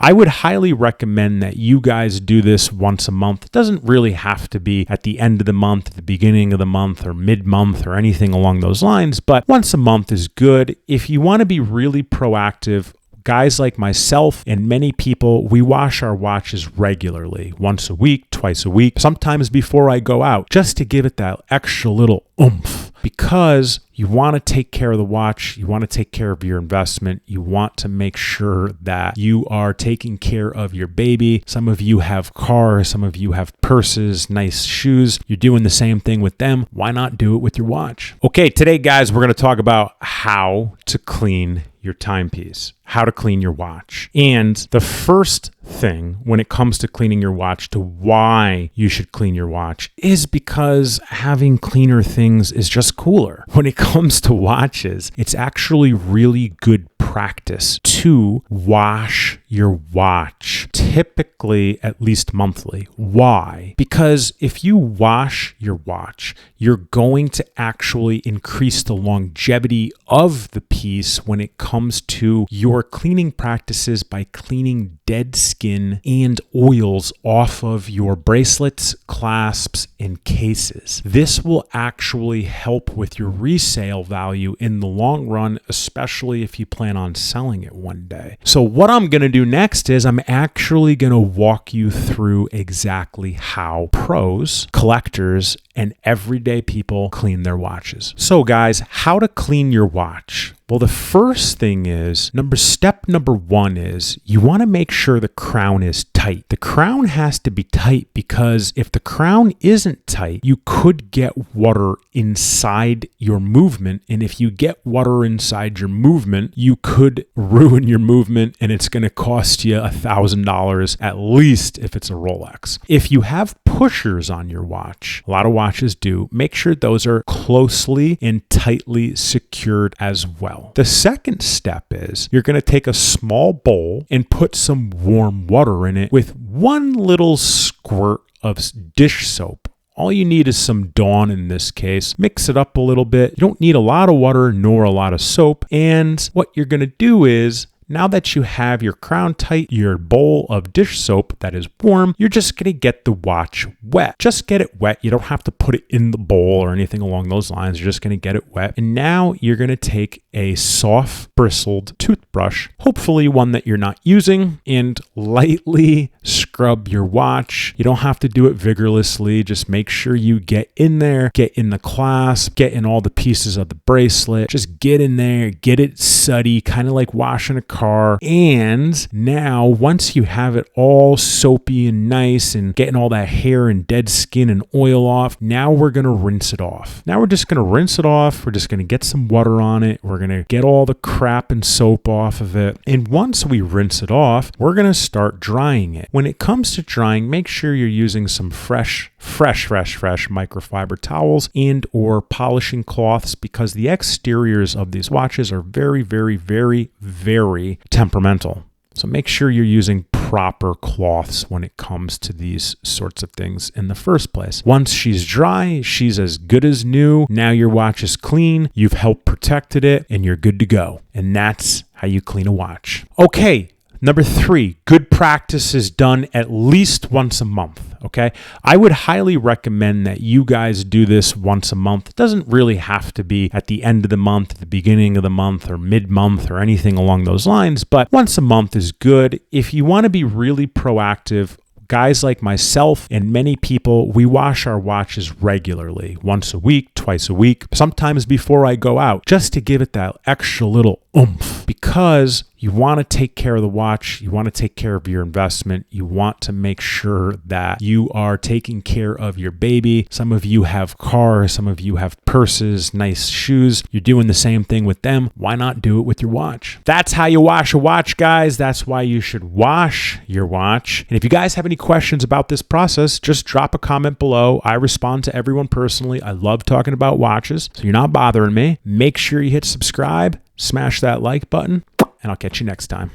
I would highly recommend that you guys do this once a month. It doesn't really have to be at the end of the month, at the beginning of the month, or mid-month, or anything along those lines, but once a month is good. If you want to be really proactive, guys like myself and many people, we wash our watches regularly, once a week, twice a week, sometimes before I go out, just to give it that extra little oomph, because you want to take care of the watch. You want to take care of your investment. You want to make sure that you are taking care of your baby. Some of you have cars, some of you have purses, nice shoes. You're doing the same thing with them. Why not do it with your watch? Okay, today, guys, we're going to talk about how to clean your timepiece, how to clean your watch. And the first thing when it comes to cleaning your watch, to why you should clean your watch, is because having cleaner things is just cooler. When it comes to watches, it's actually really good practice to wash your watch, typically at least monthly. Why? Because if you wash your watch, you're going to actually increase the longevity of the piece when it comes to your cleaning practices by cleaning dead skin and oils off of your bracelets, clasps, and cases. This will actually help with your resale value in the long run, especially if you plan on selling it one day. So what I'm going to do next is I'm actually going to walk you through exactly how pros, collectors, and everyday people clean their watches. So guys, how to clean your watch? Well, the first thing is, step number one is you want to make sure the crown is tight. The crown has to be tight because if the crown isn't tight, you could get water inside your movement. And if you get water inside your movement, you could ruin your movement and it's going to cost you $1,000 at least if it's a Rolex. If you have pushers on your watch, a lot of watches do, make sure those are closely and tightly secured as well. The second step is you're going to take a small bowl and put some warm water in it with one little squirt of dish soap. All you need is some Dawn in this case. Mix it up a little bit. You don't need a lot of water nor a lot of soap. And what you're going to do is, now that you have your crown tight, your bowl of dish soap that is warm, you're just going to get the watch wet. Just get it wet. You don't have to put it in the bowl or anything along those lines. You're just going to get it wet. And now you're going to take a soft bristled toothbrush, hopefully one that you're not using, and lightly scrub your watch. You don't have to do it vigorously. Just make sure you get in there, get in the clasp, get in all the pieces of the bracelet. Just get in there, get it sooty, kind of like washing a car. And now once you have it all soapy and nice and getting all that hair and dead skin and oil off, now we're going to rinse it off. Now we're just going to rinse it off. We're just going to get some water on it. We're going to get all the crap and soap off of it. And once we rinse it off, we're going to start drying it. When it comes to drying, make sure you're using some fresh microfiber towels and or polishing cloths, because the exteriors of these watches are very, very, very, very temperamental. So make sure you're using proper cloths when it comes to these sorts of things in the first place. Once she's dry, she's as good as new. Now your watch is clean, you've helped protected it, and you're good to go. And that's how you clean a watch. Okay. Number 3, good practice is done at least once a month, okay? I would highly recommend that you guys do this once a month. It doesn't really have to be at the end of the month, at the beginning of the month, or mid-month, or anything along those lines, but once a month is good. If you want to be really proactive, guys like myself and many people, we wash our watches regularly, once a week, twice a week, sometimes before I go out, just to give it that extra little oomph, because you want to take care of the watch. You want to take care of your investment. You want to make sure that you are taking care of your baby. Some of you have cars, some of you have purses, nice shoes. You're doing the same thing with them. Why not do it with your watch? That's how you wash a watch, guys. That's why you should wash your watch. And if you guys have any questions about this process, just drop a comment below. I respond to everyone personally. I love talking about watches, so you're not bothering me. Make sure you hit subscribe, smash that like button, and I'll catch you next time.